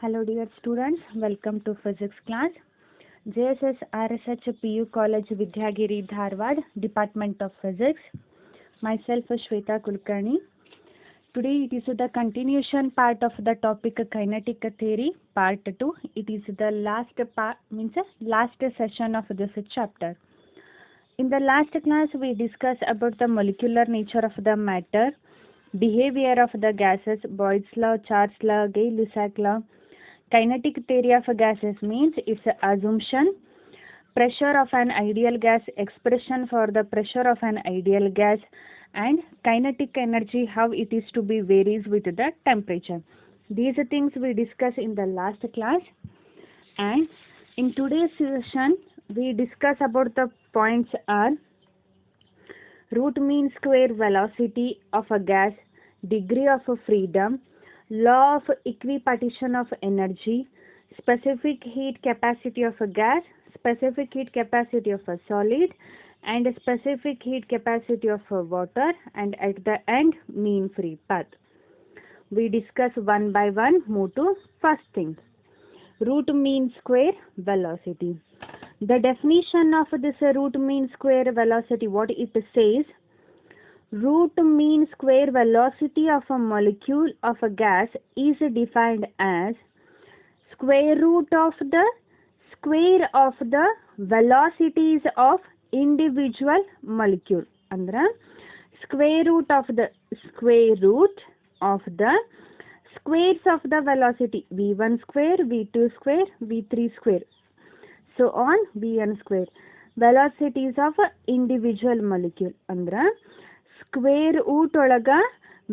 Hello dear students, welcome to physics class. JSS RSH PU College Vidyagiri Dharwad, Department of Physics. Myself Shweta Kulkarni. Today it is the continuation part of the topic kinetic theory part 2. It is the last session of this chapter. In the last class we discussed about the molecular nature of the matter, behavior of the gases, Boyle's law, Charles law, Gay-Lussac law. Kinetic theory of gases means its assumption, pressure of an ideal gas, expression for the pressure of an ideal gas, and kinetic energy, how it is to be varies with the temperature. These things we discuss in the last class, and in today's session we discuss about the points are root mean square velocity of a gas, degree of freedom, law of equipartition of energy, specific heat capacity of a gas, specific heat capacity of a solid, and specific heat capacity of a water, and at the end mean free path. We discuss one by one. Move to first thing. Root mean square velocity. The definition of this root mean square velocity, what it says, root mean square velocity of a molecule of a gas is defined as square root of the square of the velocities of individual molecule. Andra square root of the squares of the velocity v1 square, v2 square, v3 square, so on vn square, velocities of individual molecule. Andra square root ಒಳಗ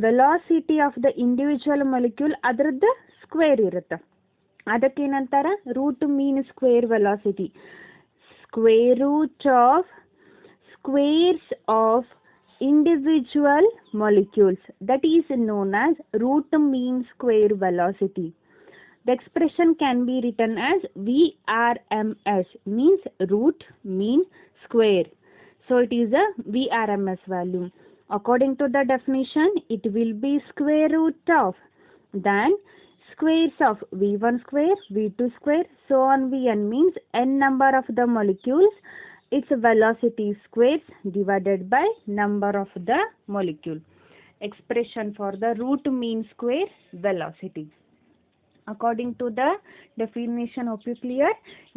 velocity of the individual molecule ಅದರದ್ದು square ಇರುತ್ತೆ, ಅದಕ್ಕೆ ಏನಂತಾರ root mean square velocity. Square root of squares of individual molecules, that is known as root mean square velocity. The expression can be written as VRMS, means root mean square. So it is a VRMS value. According to the definition, it will be square root of then squares of v1 square, v2 square, so on vn, means n number of the molecules, its velocity squares divided by number of the molecule. Expression for the root mean square velocity. According to the definition, hope you clear,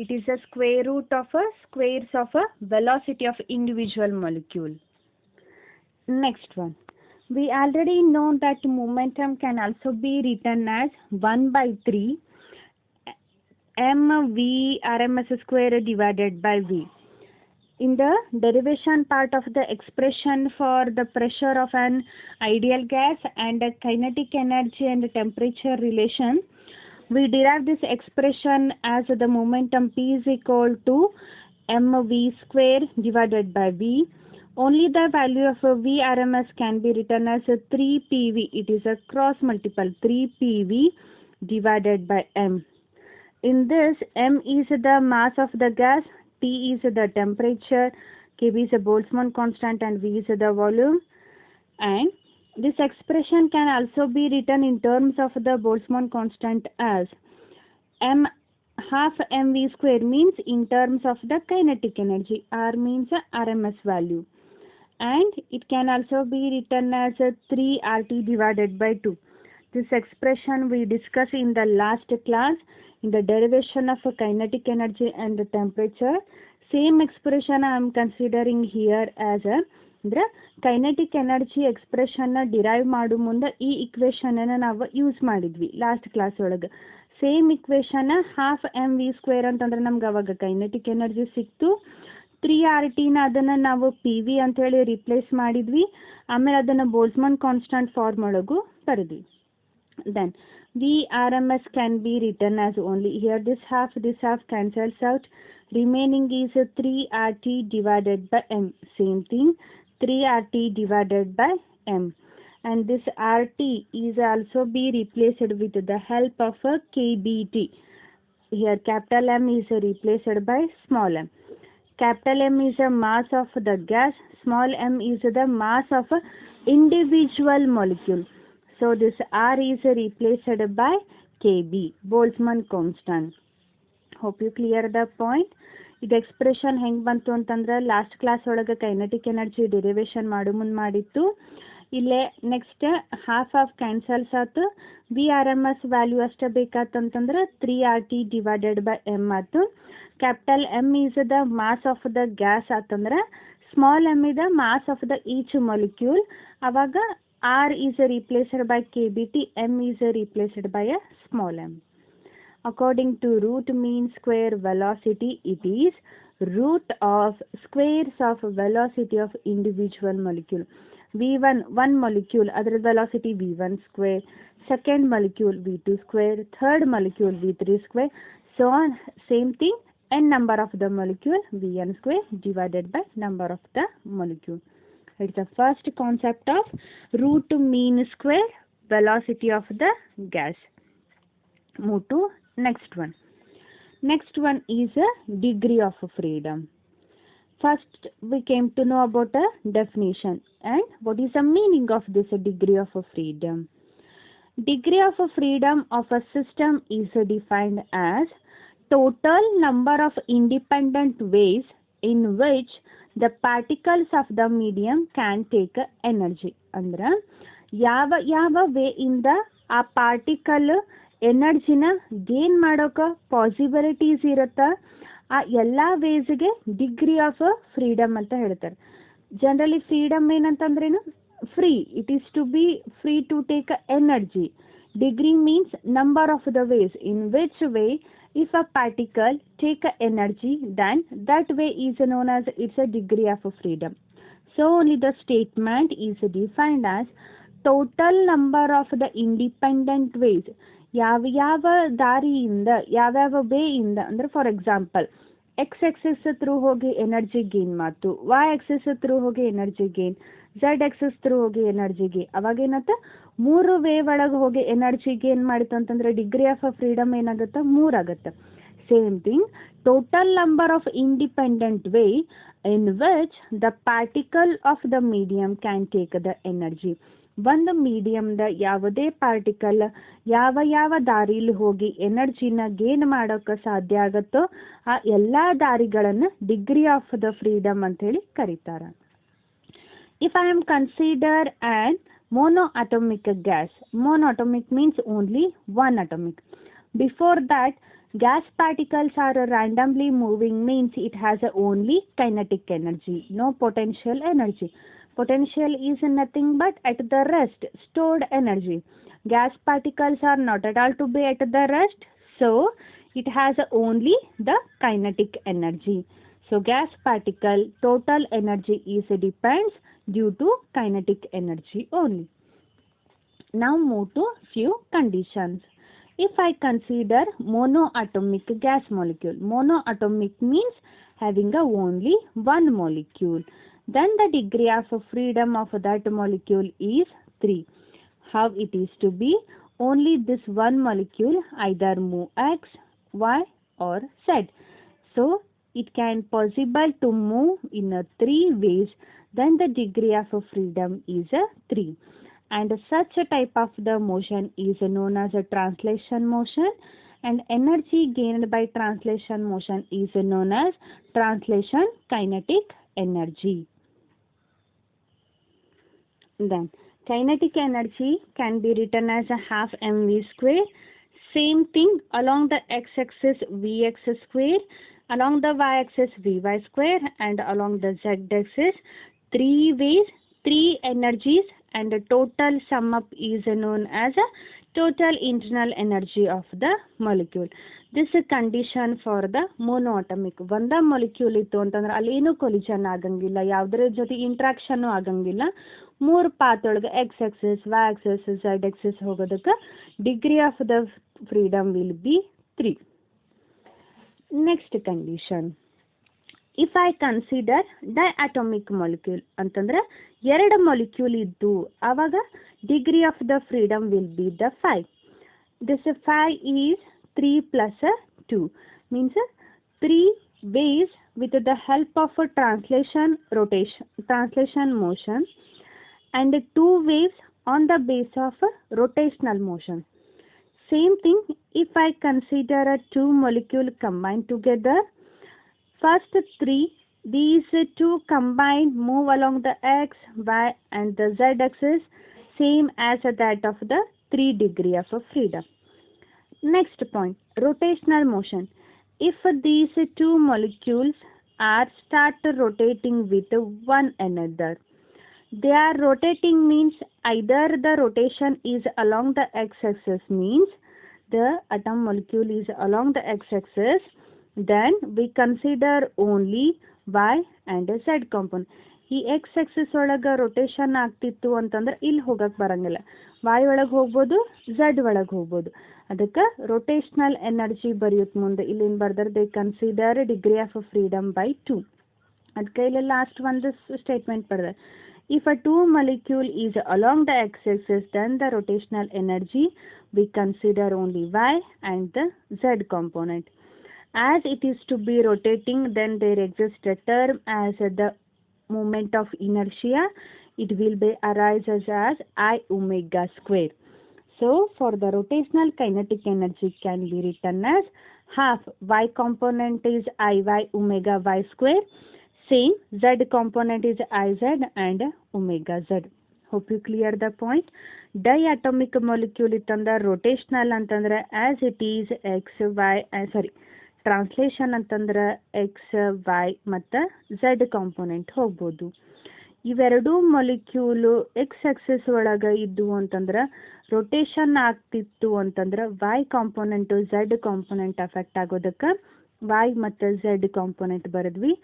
it is a square root of a squares of a velocity of individual molecule. Next one, we already know that momentum can also be written as 1 by 3 mv rms square divided by v. In the derivation part of the expression for the pressure of an ideal gas and kinetic energy and temperature relation, we derive this expression as the momentum P is equal to mv square divided by v. Only the value of Vrms can be written as 3 PV. It is a cross multiple 3 PV divided by m. In this, m is the mass of the gas, T is the temperature, Kb is a Boltzmann constant, and V is the volume. And this expression can also be written in terms of the Boltzmann constant as m half mv square, means in terms of the kinetic energy, R means RMS value. And it can also be written as 3 RT divided by 2. This expression we discussed in the last class in the derivation of kinetic energy and the temperature. Same expression I am considering here as the kinetic energy expression derive ಮಾಡು ಮುಂದೆ ಈ equation ಅನ್ನು ನಾವು use ಮಾಡಿದ್ವಿ last class ಒಳಗೆ. Same equation half M V square ಅಂತಂದ್ರೆ ನಮ್ಗೆ ಅವಾಗ ಕೈನೆಟಿಕ್ ಎನರ್ಜಿ ಸಿಕ್ತು. 3 RT ನ ಅದನ್ನು ನಾವು ಪಿ ವಿ ಅಂತೇಳಿ ರಿಪ್ಲೇಸ್ ಮಾಡಿದ್ವಿ. ಆಮೇಲೆ ಅದನ್ನು ಬೋಲ್ಟ್ಜ್ಮನ್ ಕಾನ್ಸ್ಟಂಟ್ ಫಾರ್ಮ್ ಒಳಗೂ ಬರೆದ್ವಿ. Then VRMS can be written as only here this half cancels out. Remaining is 3 RT divided by m. Same thing, 3 RT divided by m. And this RT is also be replaced with the help of a KBT. Here capital M is replaced by small m. Capital M is a mass of the gas, small m is the mass of a individual molecule. So this R is replaced by kb, Boltzmann constant. Hope you clear the point. ಇದು expression ಹೆಂಗೆ ಬಂತು ಅಂತಂದ್ರೆ last class ಒಳಗೆ kinetic energy derivation ಮುಂದೆ ಮಾಡಿತ್ತು. ಇಲ್ಲೇ next half of cancels ಆಯ್ತು. V R M S value ಅಷ್ಟೇ ಬೇಕಾತಂತಂದ್ರೆ 3RT ಡಿವೈಡೆಡ್ ಬೈ ಎಮ್ ಆಯ್ತು. Capital M is the mass of the gas ಆತಂದ್ರೆ ಸ್ಮಾಲ್ ಎಮ್ ಇದ mass of the each molecule. ಅವಾಗ R is replaced by KBT, M is replaced by a small M. According to root mean square velocity, it is root of squares of velocity of individual molecule. V1, one molecule, other velocity V1 square, second molecule V2 square, third molecule V3 square, so on. Same thing, n number of the molecule Vn square divided by number of the molecule. It's the first concept of root mean square velocity of the gas. Move to next one. Next one is a degree of freedom. First we came to know about a definition and what is the meaning of this degree of freedom. Degree of freedom of a system is defined as total number of independent ways in which the particles of the medium can take energy. Andra ಯಾವ way ಇಂದ ಆ particle ಎನರ್ಜಿನ gain ಮಾಡೋಕೆ possibilities ಇರುತ್ತೆ, ಆ ಎಲ್ಲ ವೇಸ್ಗೆ degree of freedom ಅಂತ ಹೇಳ್ತಾರೆ. ಜನರಲಿ ಫ್ರೀಡಮ್ ಏನಂತಂದ್ರೇನು, free, it is to be free to take energy. Degree means number of the ways in which way if a particle take energy, then that way is known as it's a degree of freedom. So only the statement is defined as total number of the independent ways. ಯಾವ ದಾರಿಯಿಂದ ಯಾವ್ಯಾವ way ಇಂದ ಅಂದ್ರೆ for example X axis through ಹೋಗಿ energy gain ಮಾತು, Y axis through ಹೋಗಿ energy gain, Z axis through ಹೋಗಿ energy gain. ಅವಾಗ ಏನತ್ತ, 3 ವೇ ಒಳಗೆ ಹೋಗಿ ಎನರ್ಜಿ ಗೇನ್ ಮಾಡಿತು ಅಂತಂದ್ರೆ ಡಿಗ್ರಿ ಆಫ್ ಫ್ರೀಡಮ್ ಏನಾಗುತ್ತೆ, 3 ಆಗುತ್ತೆ. Same thing, total number of independent way in which the particle of the medium can take the energy. ಒಂದು ಮೀಡಿಯಮ್ದ ಯಾವುದೇ ಪಾರ್ಟಿಕಲ್ ಯಾವ ದಾರಿಲಿ ಹೋಗಿ ಎನರ್ಜಿನ ಗೇನ್ ಮಾಡೋಕ್ಕೆ ಸಾಧ್ಯ ಆಗುತ್ತೋ ಆ ಎಲ್ಲ ದಾರಿಗಳನ್ನು ಡಿಗ್ರಿ ಆಫ್ ದ ಫ್ರೀಡಮ್ ಅಂತೇಳಿ ಕರೀತಾರೆ. If I am consider on monoatomic gas. Monoatomic means only one atomic. Before that, gas particles are randomly moving means it has only kinetic energy, no potential energy. Potential is nothing but at the rest stored energy. Gas particles are not at all to be at the rest, so it has only the kinetic energy. So gas particle total energy is depends due to kinetic energy only. Now move to few conditions. If I consider monoatomic gas molecule, monoatomic means having only one molecule, then the degree of freedom of that molecule is 3. How it is to be? Only this one molecule either move X, Y or Z. So it can possible to move in 3 ways, then the degree of freedom is 3. And such a type of the motion is known as a translation motion, and energy gained by translation motion is known as translation kinetic energy. Then kinetic energy can be written as a half mv square. Same thing, along the x-axis vx square, along the y-axis vy square, and along the z-axis 3 ways, 3 energies, and the total sum up is known as a total internal energy of the molecule. This is a condition for the monoatomic. ಒಂದ molecule ಇತ್ತು ಅಂತಂದ್ರೆ ಅಲ್ಲಿ ಏನು collision ಆಗಂಗಿಲ್ಲ, ಯಾವುದರ ಜೊತೆ interaction ಆಗಂಗಿಲ್ಲ. 3 path ಒಳಗೆ x axis, y axis, z axis ಹೋಗೋದಕ್ಕೆ degree of the freedom will be 3. Next condition, if I consider diatomic molecule ಅಂತಂದ್ರೆ 2 ಮಾಲಿಕ್ಯೂಲ್ ಇದ್ದು ಆವಾಗ degree of the freedom will be the 5. This 5 is 3 plus 2 means 3 ways with the help of a translation motion and 2 waves on the base of a rotational motion. Same thing if I consider a two molecule combined together. First three, these two combined move along the x, y and the z axis, same as that of the 3 degree of freedom. Next point, rotational motion. If these two molecules are start rotating with one another, they are rotating means either the rotation is along the x-axis, means the atom molecule is along the x-axis, then we consider only y and z component. ಈ X Axis ಒಳಗೆ rotation ಆಗ್ತಿತ್ತು ಅಂತಂದ್ರೆ ಇಲ್ಲಿ ಹೋಗಕ್ಕೆ ಬರಂಗಿಲ್ಲ, Y ಒಳಗೆ ಹೋಗ್ಬೋದು, Z ಒಳಗೆ ಹೋಗ್ಬೋದು. ಅದಕ್ಕೆ ರೊಟೇಷ್ನಲ್ ಎನರ್ಜಿ ಬರೆಯುತ್ತೆ ಮುಂದೆ. ಇಲ್ಲಿಂದ ಬರ್ದರೆ they consider degree of freedom by 2. ಅದಕ್ಕೆ ಇಲ್ಲಿ ಲಾಸ್ಟ್ ಒಂದು ಸ್ಟೇಟ್ಮೆಂಟ್ ಬರೆದ, if a two molecule is along the x-axis, then the rotational energy we consider only y and the z component. As it is to be rotating, then there exists a term as the moment of inertia. It will be arises as I omega square. So for the rotational kinetic energy can be written as half y component is Iy omega y square, same z component is Iz and omega z. Hope you clear the point. Diatomic molecule ittandre rotational antandre as it is x y translation ಅಂತಂದ್ರೆ X Y ಮತ್ತು Z component ಹೋಗ್ಬೋದು. ಇವೆರಡೂ ಮೊಲಿಕ್ಯೂಲು X Axis ಒಳಗೆ ಇದ್ದವು ಅಂತಂದ್ರೆ rotation ಆಗ್ತಿತ್ತು ಅಂತಂದ್ರೆ Y component Z component affect ಆಗೋದಕ್ಕೆ ವೈ ಮತ್ತು ಝೆಡ್ ಕಾಂಪೊನೆಂಟ್ ಬರೆದ್ವಿ.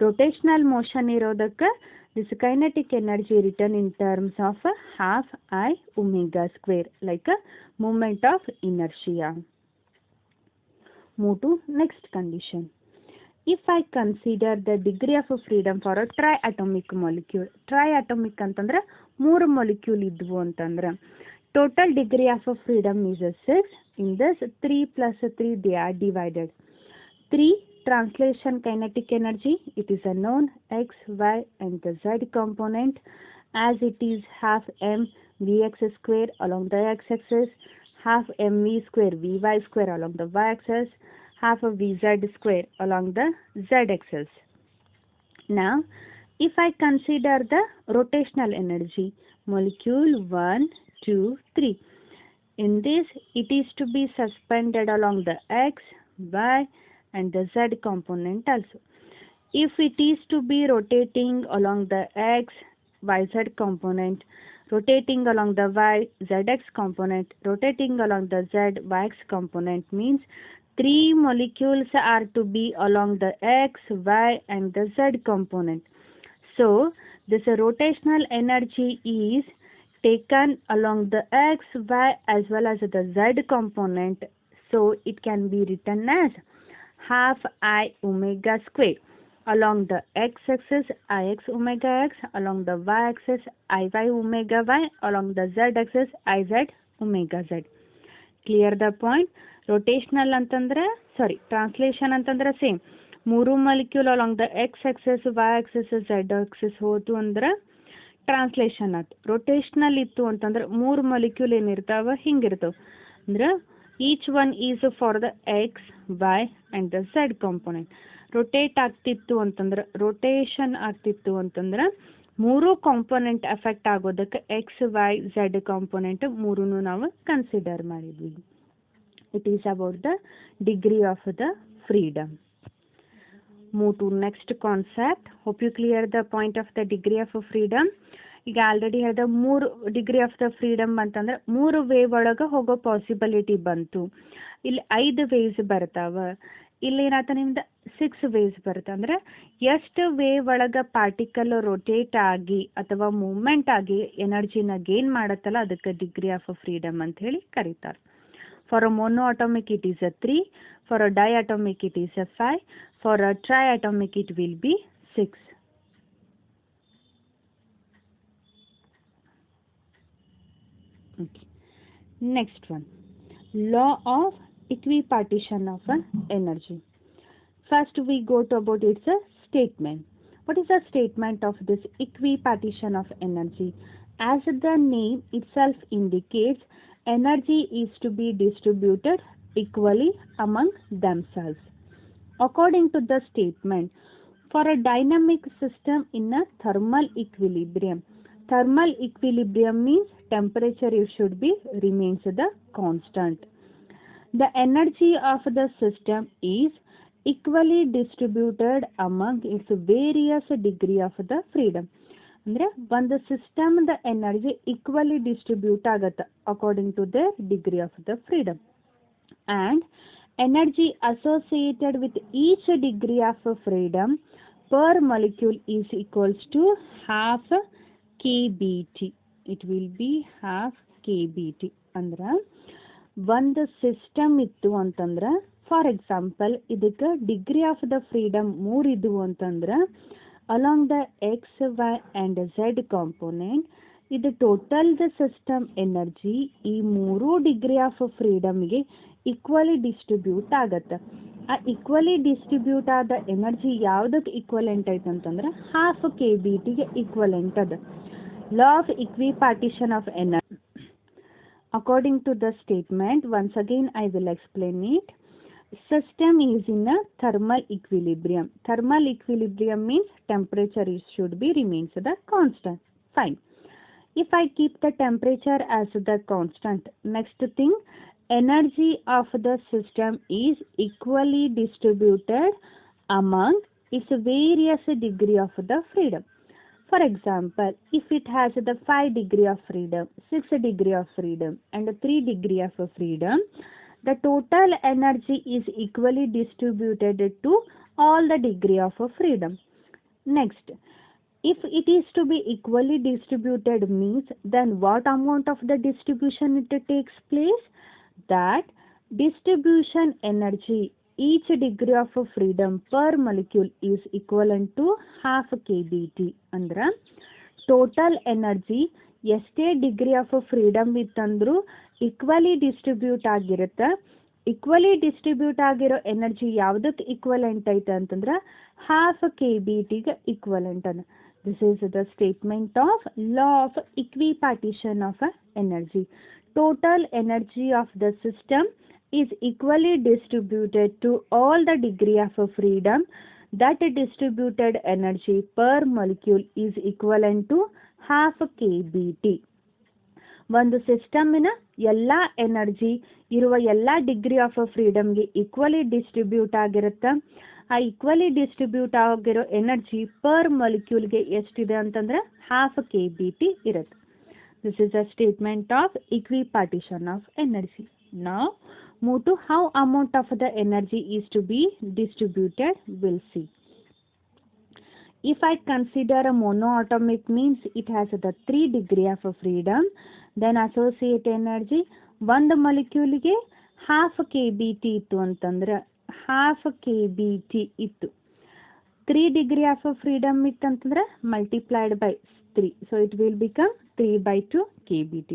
ರೊಟೇಷ್ನಲ್ ಮೋಷನ್ ಇರೋದಕ್ಕೆ this kinetic energy return in terms of half I omega square like moment of inertia. Move to next condition. If I consider the degree of freedom for a triatomic molecule, triatomic ಅಂತಂದ್ರೆ 3 molecule ಇದ್ವು ಅಂತಂದ್ರೆ total degree of freedom is 6. In this 3 plus 3 they are divided. 3 translation kinetic energy, it is a known x, y and the z component as it is half m vx square along the x-axis, half mv square vy square along the y-axis, half of vz square along the z-axis. Now, if I consider the rotational energy, molecule 1, 2, 3. In this, it is to be suspended along the x, y and the z component also. If it is to be rotating along the x, yz component, rotating along the y, zx component, rotating along the z, yx component means 3 molecules are to be along the x, y and the z component. So, this rotational energy is taken along the x, y as well as the z component. So, it can be written as half I omega square. Along the x-axis, Ix omega x, along the y-axis, Iy omega y, along the z-axis, Iz omega z. Clear the point? Rotational ಅಂತಂದ್ರೆ translation ಅಂತಂದ್ರೆ same 3 molecule along the x-axis, y-axis, z-axis ಹೋತು ಅಂದ್ರೆ translation ಆಯ್ತು. ರೊಟೇಷ್ನಲ್ ಇತ್ತು ಅಂತಂದ್ರೆ 3 molecule ಏನಿರ್ತಾವ ಹಿಂಗಿರ್ತಾವ ಅಂದ್ರೆ each one is for the X, Y and the Z component. Rotate ಆಗ್ತಿತ್ತು ಅಂತಂದ್ರೆ ರೊಟೇಷನ್ ಆಗ್ತಿತ್ತು ಅಂತಂದ್ರೆ 3 ಕಾಂಪೊನೆಂಟ್ ಎಫೆಕ್ಟ್ ಆಗೋದಕ್ಕೆ ಎಕ್ಸ್, ವೈ, ಝೆಡ್ ಕಾಂಪೊನೆಂಟ್ 3 ನಾವು ಕನ್ಸಿಡರ್ ಮಾಡಿದ್ವಿ. It is about the degree of the freedom. Move to next concept. Hope you clear the point of the degree of freedom. ಈಗ already ಹೇಳಿದ 3 degree of the freedom ಅಂತಂದ್ರೆ 3 wave ಒಳಗೆ ಹೋಗೋ possibility ಬಂತು. ಇಲ್ಲಿ 5 waves ಬರ್ತಾವ. ಇಲ್ಲಿ ಏನಾಯ್ತು ನಿಮ್ದು 6 ವೇವ್ಸ್ ಬರುತ್ತೆ. ಅಂದ್ರೆ ಎಷ್ಟು ವೇವ್ ಒಳಗೆ ಪಾರ್ಟಿಕಲ್ ರೊಟೇಟ್ ಆಗಿ ಅಥವಾ ಮೂವ್ಮೆಂಟ್ ಆಗಿ ಎನರ್ಜಿನ ಗೇನ್ ಮಾಡತ್ತಲ್ಲ ಅದಕ್ಕೆ ಡಿಗ್ರಿ ಆಫ್ ಫ್ರೀಡಮ್ ಅಂತ ಹೇಳಿ ಕರೀತಾರೆ. For a monoatomic it is a 3, for a diatomic it is a 5, for a triatomic it will be 6. Okay. Next one, law of equipartition of energy. First we go to about its statement. What is the statement of this equipartition of energy? As the name itself indicates, energy is to be distributed equally among themselves. According to the statement, for a dynamic system in a thermal equilibrium means temperature should be remains the constant. The energy of the system is equally distributed among its various degree of the freedom. ಅಂದರೆ ಒಂದು ಸಿಸ್ಟಮ್ದ energy equally distribute ಆಗುತ್ತೆ according to the degree of the freedom. And energy associated with each degree of freedom per molecule is equals to half kBt. It will be half kBt. ಅಂದ್ರೆ ಒಂದು system ಇತ್ತು ಅಂತಂದ್ರೆ for example ಇದಕ್ಕೆ degree of the freedom 3 ಇದ್ವು ಅಂತಂದ್ರೆ along the x, y and z component ಇದು total the system energy ಈ 3 degree of ಫ್ರೀಡಮ್ಗೆ ಈಕ್ವಲಿ ಡಿಸ್ಟ್ರಿಬ್ಯೂಟ್ ಆಗತ್ತೆ. ಆ ಈಕ್ವಲಿ ಡಿಸ್ಟ್ರಿಬ್ಯೂಟ್ ಆದ ಎನರ್ಜಿ ಯಾವುದಕ್ಕೆ ಈಕ್ವಲೆಂಟ್ ಐತೆ ಅಂತಂದ್ರೆ ಹಾಫ್ kBtಗೆ ಈಕ್ವಲೆಂಟ್ ಅದ. Law of equipartition of energy. According to the statement, once again I will explain it. System is in a thermal equilibrium. Thermal equilibrium means temperature should be remains the constant. Fine. If I keep the temperature as the constant, next thing, energy of the system is equally distributed among its various degree of the freedom. For example, if it has the 5 degree of freedom, 6 degree of freedom and 3 degree of freedom, the total energy is equally distributed to all the degree of freedom. Next, if it is to be equally distributed means then what amount of the distribution it takes place? That distribution energy each degree of freedom per molecule is equivalent to half kBt. ಅಂದ್ರೆ total energy ಎಷ್ಟೇ degree of freedom ಇತ್ತಂದ್ರೂ equally distribute ಆಗಿರುತ್ತೆ. Equally distribute ಆಗಿರೋ energy ಯಾವುದಕ್ಕೆ equivalent ಐತೆ ಅಂತಂದ್ರೆ half kBtಗೆ equivalent ಅದ. This is the statement of law of equipartition of energy. Total energy of the system is equally distributed to all the degree of freedom. That distributed energy per molecule is equivalent to half kBt. ಒಂದು ಸಿಸ್ಟಮಿನ ಎಲ್ಲ energy ಇರುವ ಎಲ್ಲ degree of ಫ್ರೀಡಮ್ಗೆ equally distribute ಆಗಿರುತ್ತೆ. ಆ equally distribute ಆಗಿರೋ energy per ಮಾಲಿಕ್ಯೂಲ್ಗೆ ಎಷ್ಟಿದೆ ಅಂತಂದ್ರೆ ಹಾಫ್ kBt ಇರುತ್ತೆ. This is a statement of equipartition of energy. Now move to how amount of the energy is to be distributed. We'll see. If I consider a monoatomic means it has the 3 degree of freedom, then associate energy ಒಂದು molecule half kBt ಇತ್ತು ಅಂತಂದ್ರೆ half kBt ಇತ್ತು. 3 degree of freedom ಇತ್ತಂತಂದ್ರೆ multiplied by 3, so it will become 3/2 kBt.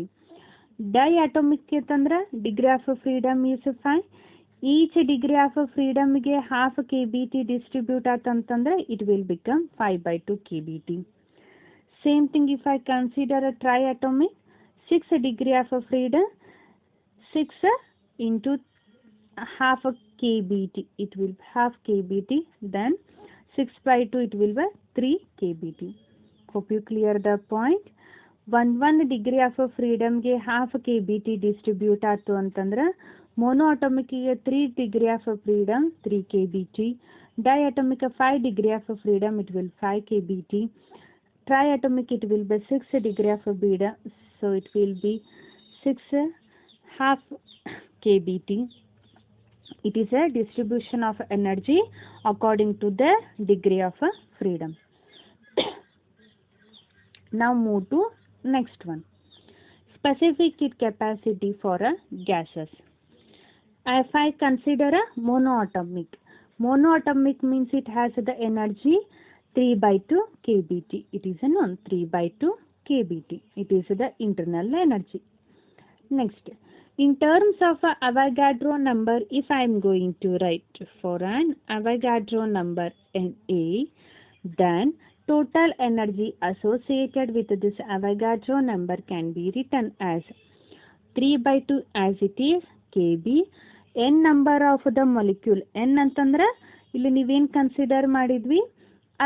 Diatomic ಅಂತಂದ್ರೆ degree of freedom is 5. Each degree of ಫ್ರೀಡಮ್ಗೆ half kBt distribute ಆತಂತಂದ್ರೆ it will become 5/2 kBt. Same thing if I consider a triatomic, 6 degree of freedom, 6 into half kBt, it will half kBt, then 6/2 it will be 3 kBt. Hope you clear the point. 1 degree of freedom ಗೆ half kBt distribute ಆಯ್ತು ಅಂತಂದ್ರೆ ಮೊನೋಅಟೋಮಿಕ್ಗೆ 3 degree of freedom 3 kBt, diatomic 5 degree of freedom it will 5 kBt, triatomic it will be 6 degree of freedom, so it will be 6 half kBt. It is a distribution of energy according to the degree of freedom. Now move to next one. Specific heat capacity for a gases. If I consider a monoatomic means it has the energy 3/2 kBt. It is a known 3/2 kBt. It is the internal energy. Next, in terms of Avogadro number, if I am going to write for an Avogadro number Na, then total energy associated with this Avogadro number can be written as 3 by 2 as it is Kb. n number of the molecule, n ಅಂತಂದ್ರೆ ಇಲ್ಲಿ ನೀವೇನು consider ಮಾಡಿದ್ವಿ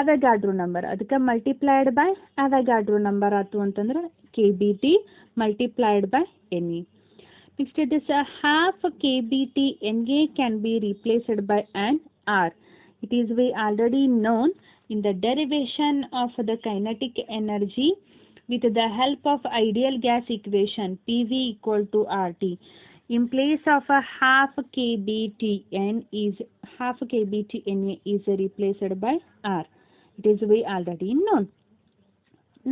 ಅವಗಾಡ್ರೋ number, ಅದಕ್ಕೆ multiplied by Avogadro number ಆಯ್ತು ಅಂತಂದ್ರೆ KBT multiplied by Na. Next it is a half KBT Na can be replaced by an R. It is we already known in the derivation of the kinetic energy with the help of ideal gas equation PV equal to RT. In place of a half KBTN is half KBTNA is replaced by R. It is we already known.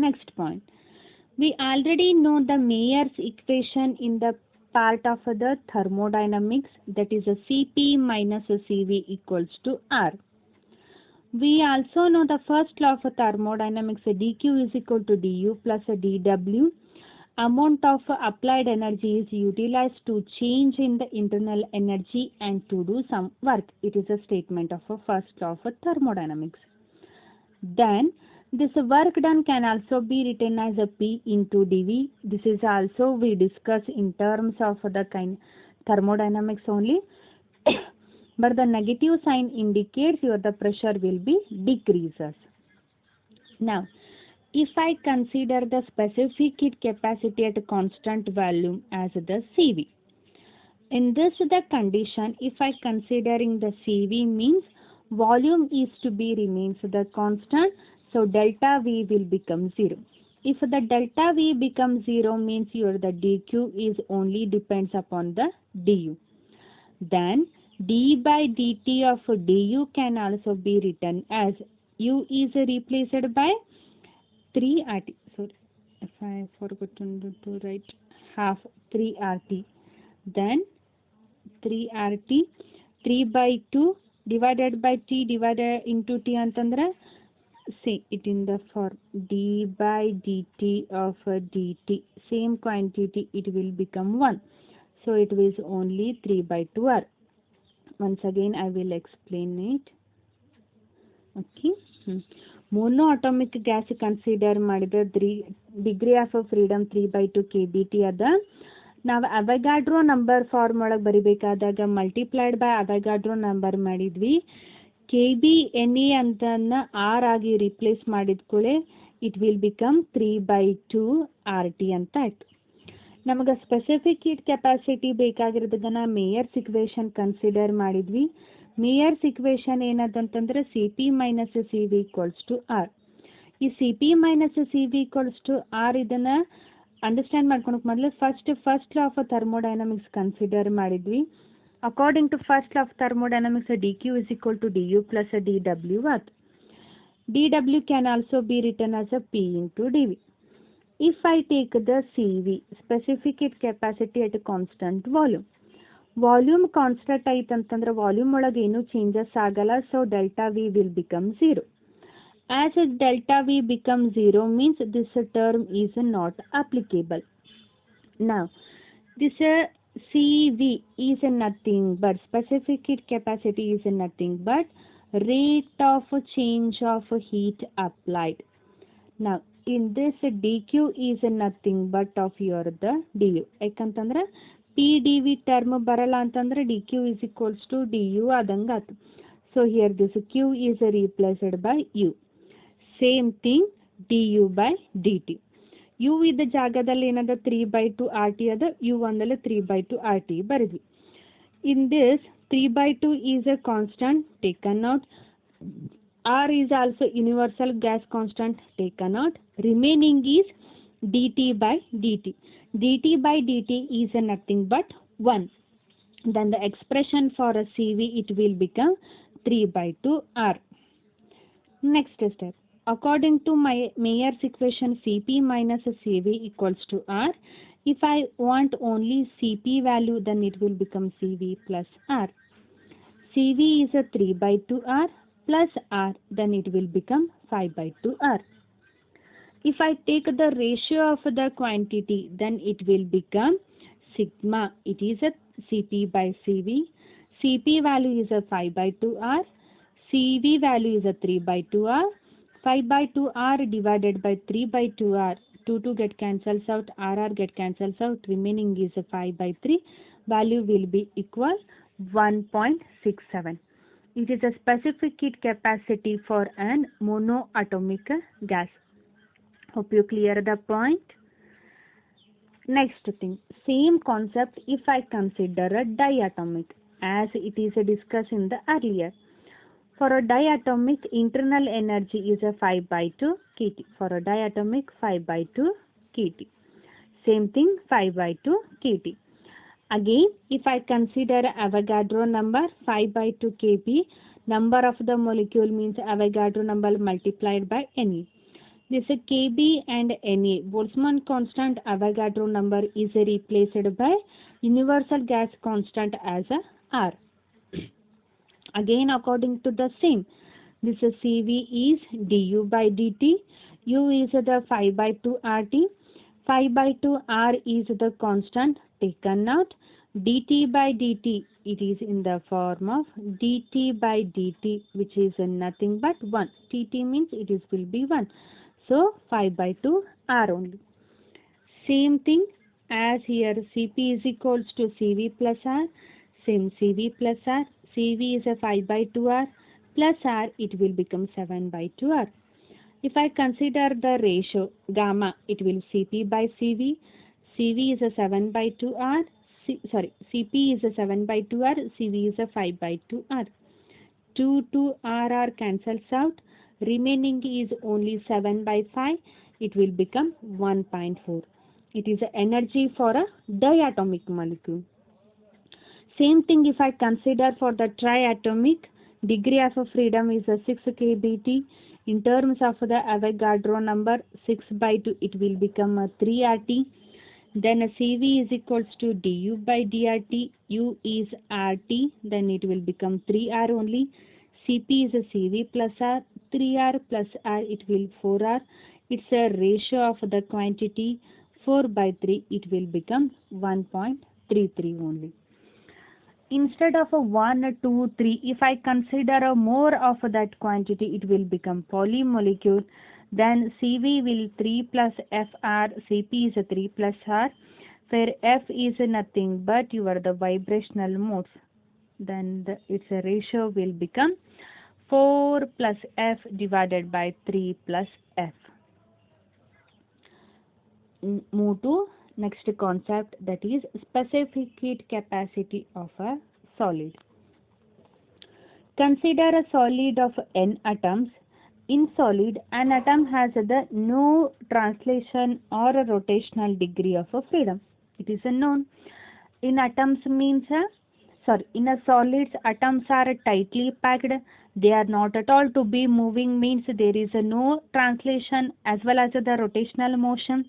Next point. We already know the Mayer's equation in the part of the thermodynamics, that is a Cp minus a Cv equals to R. We also know the first law of thermodynamics, dq is equal to du plus dw. Amount of applied energy is utilized to change in the internal energy and to do some work. It is a statement of a first law of thermodynamics. Then this work done can also be written as a P into dV. This is also we discuss in terms of the thermodynamics only. But the negative sign indicates your the pressure will be decreases. Now, if I consider the specific heat capacity at a constant volume as the Cv. In this the condition, if I considering the Cv means volume is to be remains the constant, so delta V will become 0. If the delta V becomes 0 means your the dq is only depends upon the du. Then d by dt of du can also be written as u is replaced by 3RT. Sorry, if I forgotten to write half 3RT. Then 3RT 3 by 2 divided by T divided into T antandra, say it in the form d by dt of dt, same quantity it will become 1, so it is only 3 by 2R. Once again I will explain it. Okay. Monoatomic gas consider ಮಾಡಿದ degree of freedom 3 by 2 KBT ಅದ. ನಾವು ಅವಗಾಡ್ರೋ number form ಒಳಗೆ ಬರಿಬೇಕಾದಾಗ multiplied by Avogadro number ಮಾಡಿದ್ವಿ. KBNA ಅಂತನ್ನ R ಆಗಿ replace ಮಾಡಿದ್ಕೊಳ್ಳೆ it will become 3 by 2 RT ಅಂತ ಆಯ್ತು. ನಮಗೆ ಸ್ಪೆಸಿಫಿಕ್ ಹೀಟ್ ಕೆಪಾಸಿಟಿ ಬೇಕಾಗಿರೋದನ್ನ ಮೇಯರ್ಸ್ ಇಕ್ವೇಷನ್ ಕನ್ಸಿಡರ್ ಮಾಡಿದ್ವಿ. ಮೇಯರ್ಸ್ ಇಕ್ವೇಷನ್ ಏನದಂತಂದ್ರೆ Cp minus Cv equals to R. ಈ Cp minus Cv equals to R ಇದನ್ನ ಅಂಡರ್ಸ್ಟ್ಯಾಂಡ್ ಮಾಡ್ಕೊಳಕ್ಕೆ ಮೊದಲು first law of thermodynamics consider ಮಾಡಿದ್ವಿ. According to first law of thermodynamics dq is equal to du plus dw ಆಯ್ತು. dw can also be written as a P into dV. If I take the Cv, specific heat capacity at a constant volume. Volume constant ಆಯ್ತು ಅಂತಂದ್ರೆ volume ಒಳಗೆ ಏನೂ changes ಆಗಲ್ಲ, so delta we will become 0. As delta we become 0 means this term is not applicable. Now this Cv is nothing but specific heat capacity is nothing but rate of change of heat applied. Now in this dq is nothing but of your the du. ಯಾಕಂತಂದ್ರೆ P d V term ಬರಲ್ಲ ಅಂತಂದ್ರೆ d q is equals to d u ಆದಂಗೆ ಆಯ್ತು. So here this q is replaced by u. Same thing d u by d t. U ಇದ್ದ ಜಾಗದಲ್ಲಿ ಏನದ 3 by 2 RT ಅದ, u ಒಂದಲ್ಲಿ 3 by 2 RT ಬರೆದ್ವಿ. In this 3 by 2 is a constant taken out. R is also universal gas constant taken out. Remaining is dt by dt. dt by dt is nothing but 1. Then the expression for a Cv it will become 3 by 2 R. Next step. According to my Mayer's equation Cp minus Cv equals to R. If I want only Cp value then it will become Cv plus R. Cv is a 3 by 2 R plus R, then it will become 5 by 2 R. If I take the ratio of the quantity, then it will become sigma. It is a Cp by Cv. Cp value is a 5 by 2 R. Cv value is a 3 by 2 R. 5 by 2 R divided by 3 by 2 R 2 get cancels out, RR get cancels out, remaining is 5 by 3. Value will be equal 1.67. It is a specific heat capacity for an monoatomic gas. Hope you clear the point. Next thing, same concept if I consider a diatomic, as it is discussed in the earlier. For a diatomic, internal energy is a 5 by 2 kT. For a diatomic, 5 by 2 kT. Same thing, 5 by 2 kT. Again, if I consider Avogadro number 5 by 2 kb, number of the molecule means Avogadro number multiplied by Ne. This kb and Na, Boltzmann constant Avogadro number is replaced by universal gas constant as a R. Again, according to the same, this Cv is du by dt, U is the 5 by 2 RT, 5 by 2 R is the constant taken out, dt by dt, it is in the form of dt by dt, which is nothing but 1. Tt means it is will be 1. So 5 by 2 R only. Same thing as here, Cp is equals to Cv plus R, same Cv plus R, Cv is a 5 by 2 R plus R, it will become 7 by 2 R. If I consider the ratio gamma, it will Cp by Cv, Cv is a 7 by 2 R, Cp is a 7 by 2 R, Cv is a 5 by 2 R. 2 RR cancels out, remaining is only 7 by 5, it will become 1.4. It is energy for a diatomic molecule. Same thing if I consider for the triatomic, degree of freedom is a 6 kBt. In terms of the Avogadro number 6 by 2, it will become a 3 RT. Then Cv is equals to du by dRT, U is RT, then it will become 3R only. Cp is a Cv plus R, 3R plus R, it will 4R. It's a ratio of the quantity 4 by 3, it will become 1.33 only. Instead of a 1, 2, 3, if I consider a more of that quantity, it will become polymolecule. Then Cv will 3 plus Fr, Cp is a 3 plus R, where F is nothing but the vibrational modes. Then its ratio will become 4 plus F divided by 3 plus F. Move to next concept, that is specific heat capacity of a solid. Consider a solid of n atoms. In solid, an atom has the no translation or a rotational degree of a freedom. It is a known. In atoms means in a solids, atoms are tightly packed. They are not at all to be moving, means there is no translation as well as the rotational motion.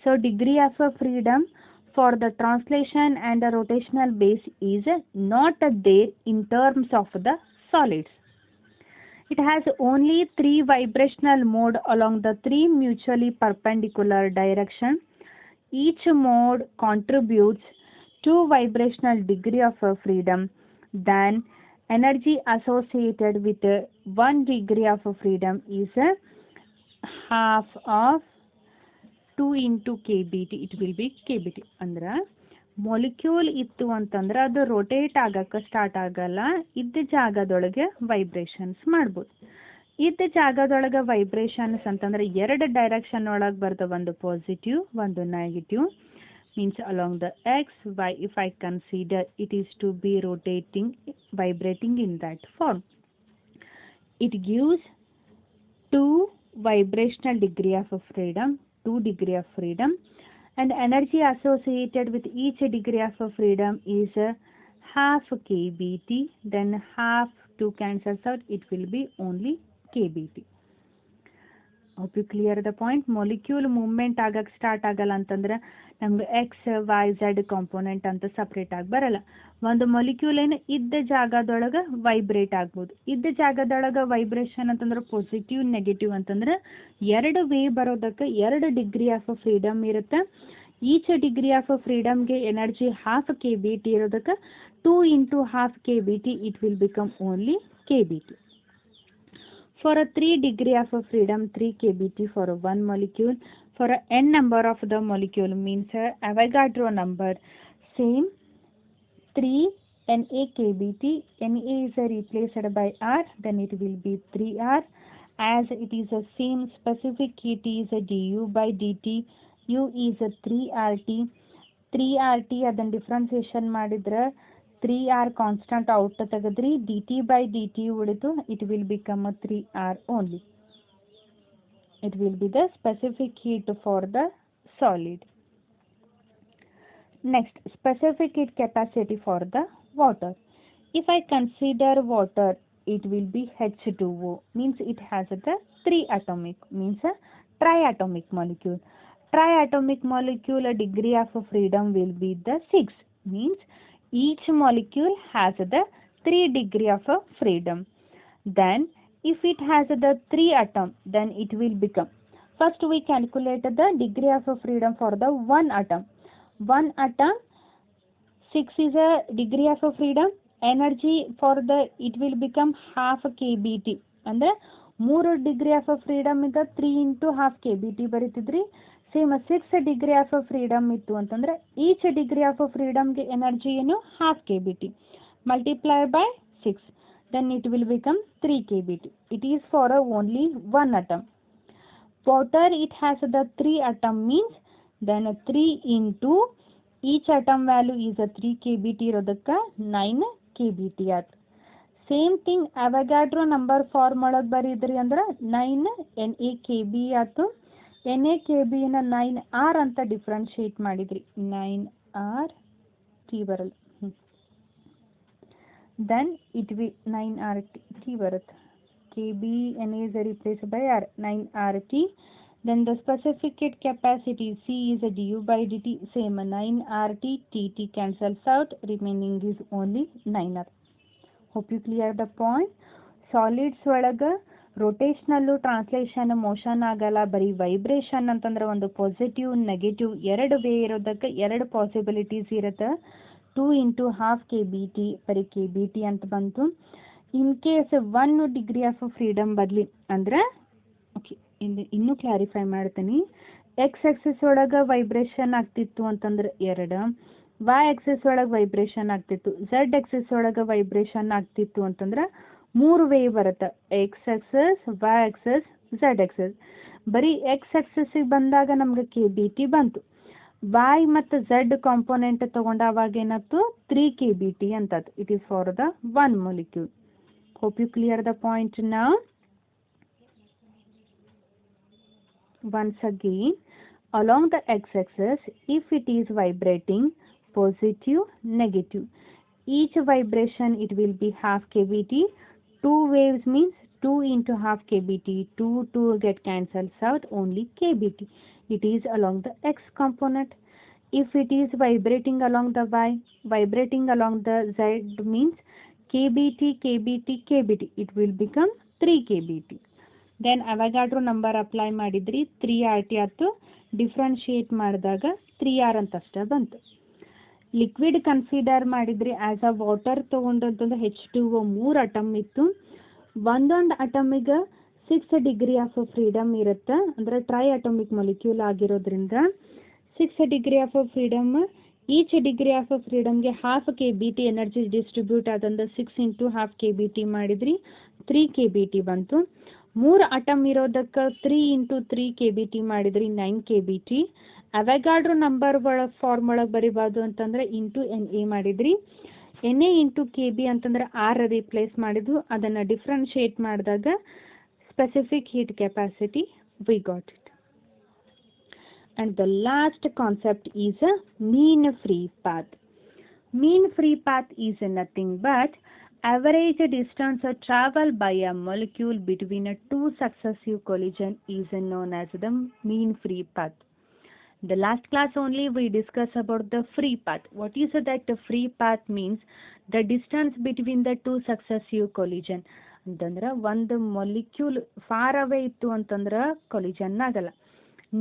So degree of freedom for the translation and the rotational base is not there in terms of the solids. It has only 3 vibrational mode along the 3 mutually perpendicular direction. Each mode contributes 2 vibrational degree of freedom. Then energy associated with 1 degree of freedom is half of 2 into kBt. It will be kBt. Andra molecule ittu ಅಂತಂದ್ರೆ ಅದು rotate ಆಗಕ್ಕೆ start ಆಗಲ್ಲ, ಇದ್ದ ಜಾಗದೊಳಗೆ vibrations ಮಾಡ್ಬೋದು. ಇದ್ದ ಜಾಗದೊಳಗೆ vibrations ಅಂತಂದ್ರೆ 2 direction ಒಳಗೆ ಬರ್ತವೆ, ಒಂದು ಪಾಸಿಟಿವ್ ಒಂದು negative. Means along the x, y, if I consider it is to be rotating, vibrating in that form. It gives 2 vibrational degree of freedom, 2 degree of freedom, and energy associated with each degree of freedom is half kBt. Then half 2 cancels out, it will be only kBt. Hope you clear the point. Molecule movement ಆಗಕ್ಕೆ start ಆಗಲ್ಲ ಅಂತಂದ್ರೆ ನಮ್ಗೆ X Y Z component ಅಂತ separate ಆಗಿ ಬರಲ್ಲ. ಒಂದು molecule ಏನು ಇದ್ದ ಜಾಗದೊಳಗೆ ವೈಬ್ರೇಟ್ ಆಗ್ಬೋದು. ಇದ್ದ ಜಾಗದೊಳಗೆ ವೈಬ್ರೇಷನ್ ಅಂತಂದ್ರೆ ಪಾಸಿಟಿವ್ ನೆಗೆಟಿವ್ ಅಂತಂದ್ರೆ 2 ವೇ ಬರೋದಕ್ಕೆ 2 ಡಿಗ್ರಿ ಆಫ್ ಫ್ರೀಡಮ್ ಇರುತ್ತೆ. ಈಚ್ ಡಿಗ್ರಿ ಆಫ್ ಫ್ರೀಡಮ್ಗೆ ಎನರ್ಜಿ ಹಾಫ್ kBt ಇರೋದಕ್ಕೆ 2 into half kBt, it will become only kBt. For a 3 degree of freedom, 3 kBt for 1 molecule. for a n number of the molecule means Avogadro number same 3 NaKBT. Na is replaced by R, then it will be 3R. As it is the same specific heat is du by dt. U is 3RT. 3RT ಅದನ್ನು differentiation ಮಾಡಿದ್ರೆ 3R constant out ತೆಗೆದ್ರಿ dt by dt ಉಳಿದು it will become a 3R only. It will be the specific heat for the solid. Next, specific heat capacity for the water. If I consider water, it will be H2O, means it has the 3 atomic, means a triatomic molecule. Triatomic molecule degree of freedom will be the 6, means each molecule has the 3 degree of freedom. Then if it has the 3 atom, then it will become, first we calculate the degree of freedom for the 1 atom. 1 atom 6 is a degree of freedom. Energy for the it will become half kBT. ಅಂದ್ರೆ 3 degree of freedom ಇದ್ದ 3 into half KBT ಬರೀತಿದ್ರಿ. Same 6 degree of freedom ಇತ್ತು ಅಂತಂದ್ರೆ each degree of ಫ್ರೀಡಮ್ಗೆ energy ಏನು half KBT multiply by 6, then it will become 3 KBT. It is for only 1 atom. Water it has the 3 atom means then 3 into each atom value is a 3 KBT ಇರೋದಕ್ಕೆ 9 KBT ಆಯ್ತು. Same thing ಅವಗಾಡ್ರೋ number form ಒಳಗೆ ಬರೀದ್ರಿ ಅಂದ್ರೆ 9 NaKB ಆಯ್ತು. NaKBನ 9R ಅಂತ differentiate ಮಾಡಿದ್ರಿ 9R T ಬರಲ್ಲ. Then it will 9RT ಬರುತ್ತೆ. KB Na is replaced by R, 9RT. Then the specific heat capacity C is a du by dt, same 9RT, TT cancels out, remaining is only 9R. Hope you clear the point. Solids ಒಳಗೆ ರೋಟೇಷನಲ್ಲು translation motion ಆಗಲ್ಲ, ಬರೀ vibration ಅಂತಂದ್ರೆ ಒಂದು positive negative ಎರಡು way ಇರೋದಕ್ಕೆ ಎರಡು possibilities ಇರುತ್ತೆ. 2 into half KBT ಬರೀ KBT ಅಂತ ಬಂತು. In case 1 degree of freedom ಬದಲಿ ಅಂದ್ರೆ ಓಕೆ ಇನ್ನೂ ಕ್ಲಾರಿಫೈ ಮಾಡ್ತೀನಿ. ಎಕ್ಸ್ ಆಕ್ಸಿಸ್ ಒಳಗೆ ವೈಬ್ರೇಷನ್ ಆಗ್ತಿತ್ತು ಅಂತಂದ್ರೆ 2, ವೈ ಆಕ್ಸಿಸ್ ಒಳಗೆ ವೈಬ್ರೇಷನ್ ಆಗ್ತಿತ್ತು, ಝೆಡ್ ಆಕ್ಸಿಸ್ ಒಳಗೆ ವೈಬ್ರೇಷನ್ ಆಗ್ತಿತ್ತು ಅಂತಂದ್ರೆ 3 ವೇವ್ ಬರುತ್ತೆ. X axis, Y axis, Z axis. ಬರೀ ಎಕ್ಸ್ ಆಕ್ಸಿಸ್ಗೆ ಬಂದಾಗ ನಮ್ಗೆ KBT ಬಂತು. ವೈ ಮತ್ತು ಝೆಡ್ ಕಾಂಪೋನೆಂಟ್ ತಗೊಂಡ ಅವಾಗ ಏನಾಯ್ತು 3 KBT ಅಂತದ್ದು. It is for the 1 molecule. Hope you clear the point now. Once again, along the x-axis, if it is vibrating, positive, negative, each vibration it will be half KBT. 2 waves means 2 into half KBT. 2 get cancels out, only KBT. It is along the x component. If it is vibrating along the y, vibrating along the z means KBT, KBT, KBT. It will become 3 KBT. Then Avogadro number apply ಮಾಡಿದ್ರಿ 3RT ಆಯ್ತು. Differentiate ಮಾಡಿದಾಗ 3R ಅಂತಷ್ಟೇ ಬಂತು. Liquid consider ಮಾಡಿದ್ರಿ as a water ತೊಗೊಂಡಂತಂದ್ರೆ H2O 3 atom ಇತ್ತು. ಒಂದೊಂದು ಅಟಮಿಗೆ 6 degree of freedom ಇರುತ್ತೆ. ಅಂದರೆ ಟ್ರೈ ಅಟಮಿಕ್ ಮೊಲಿಕ್ಯೂಲ್ ಆಗಿರೋದ್ರಿಂದ 6 degree of freedom, each degree of ಫ್ರೀಡಮ್ಗೆ ಹಾಫ್ KBT ಎನರ್ಜಿ ಡಿಸ್ಟ್ರಿಬ್ಯೂಟ್ ಆದಂದ್ರೆ 6 ಇಂಟು ಹಾಫ್ KBT ಮಾಡಿದ್ರಿ 3 KBT ಬಂತು. 3 ಅಟಮ್ ಇರೋದಕ್ಕೆ 3 ಇಂಟು 3 KBT ಮಾಡಿದ್ರಿ 9 KBT. ಅವಗಾಡ್ರೋ ನಂಬರ್ ಒಳಗೆ ಫಾರ್ಮ್ ಒಳಗೆ ಬರಿಬಾರ್ದು ಅಂತಂದ್ರೆ ಇಂಟು Na ಮಾಡಿದ್ರಿ. Na ಇಂಟು KB ಅಂತಂದ್ರೆ R ರಿಪ್ಲೇಸ್ ಮಾಡಿದ್ವು. ಅದನ್ನು ಡಿಫ್ರೆನ್ಶಿಯೇಟ್ ಮಾಡಿದಾಗ specific heat capacity we got it. And the last concept is a mean free path. Mean free path is nothing but average distance traveled by a molecule between two successive collision is known as the mean free path. The last class only we discussed about the free path. What is that the free path means? The distance between the two successive collision. ಅಂತಂದ್ರೆ ಒಂದು molecule far away ಇತ್ತು ಅಂತಂದ್ರೆ collision ಆಗಲ್ಲ.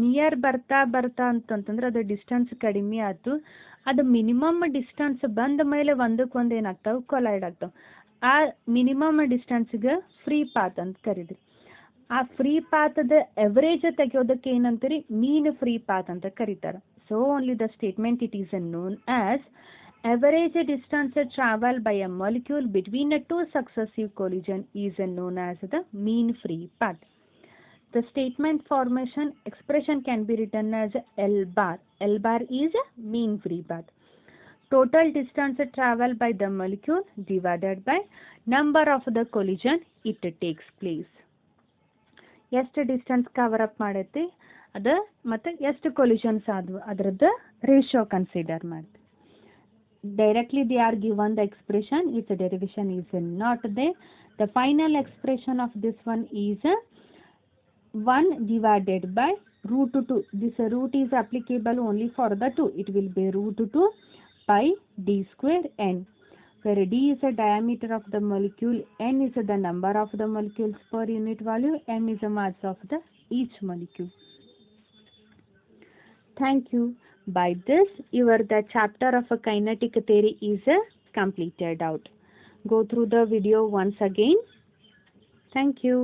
Near ಬರ್ತಾ ಬರ್ತಾ ಅಂತಂತಂದ್ರೆ ಅದು distance ಕಡಿಮೆ ಆಯ್ತು. ಅದು ಮಿನಿಮಮ್ ಡಿಸ್ಟೆನ್ಸ್ ಬಂದ ಮೇಲೆ ಒಂದಕ್ಕೊಂದು ಏನಾಗ್ತಾವೆ ಕೊಲೈಡ್ ಆಗ್ತಾವೆ. ಆ ಮಿನಿಮಮ್ ಡಿಸ್ಟೆನ್ಸ್ಗೆ ಫ್ರೀ ಪಾತ್ ಅಂತ ಕರೀದ್ರಿ. ಆ ಫ್ರೀ ಪಾತ್ದ ಎವರೇಜ್ ತೆಗೆಯೋದಕ್ಕೆ ಏನಂತೀರಿ, ಮೀನ್ ಫ್ರೀ ಪಾತ್ ಅಂತ ಕರೀತಾರೆ. So only the statement it is known as average distance traveled by a molecule between the two successive collision is known as the mean free path. The statement formation expression can be written as L bar. L bar is a mean free path. Total distance traveled by the molecule divided by number of the collision it takes place. ಎಷ್ಟು distance cover up ಮಾಡೈತಿ ಅದು ಮತ್ತು ಎಷ್ಟು collisions ಆದವು ಅದರದ್ದು ratio consider ಮಾಡ್ತೀವಿ. Directly they are given the expression, its derivation is not there. The final expression of this one is 1 divided by root 2. This root is applicable only for the 2. It will be root 2 pi d square n, where d is the diameter of the molecule, n is the number of the molecules per unit value, m is the mass of the each molecule. Thank you. By this, the chapter of a kinetic theory is completed out. Go through the video once again. Thank you.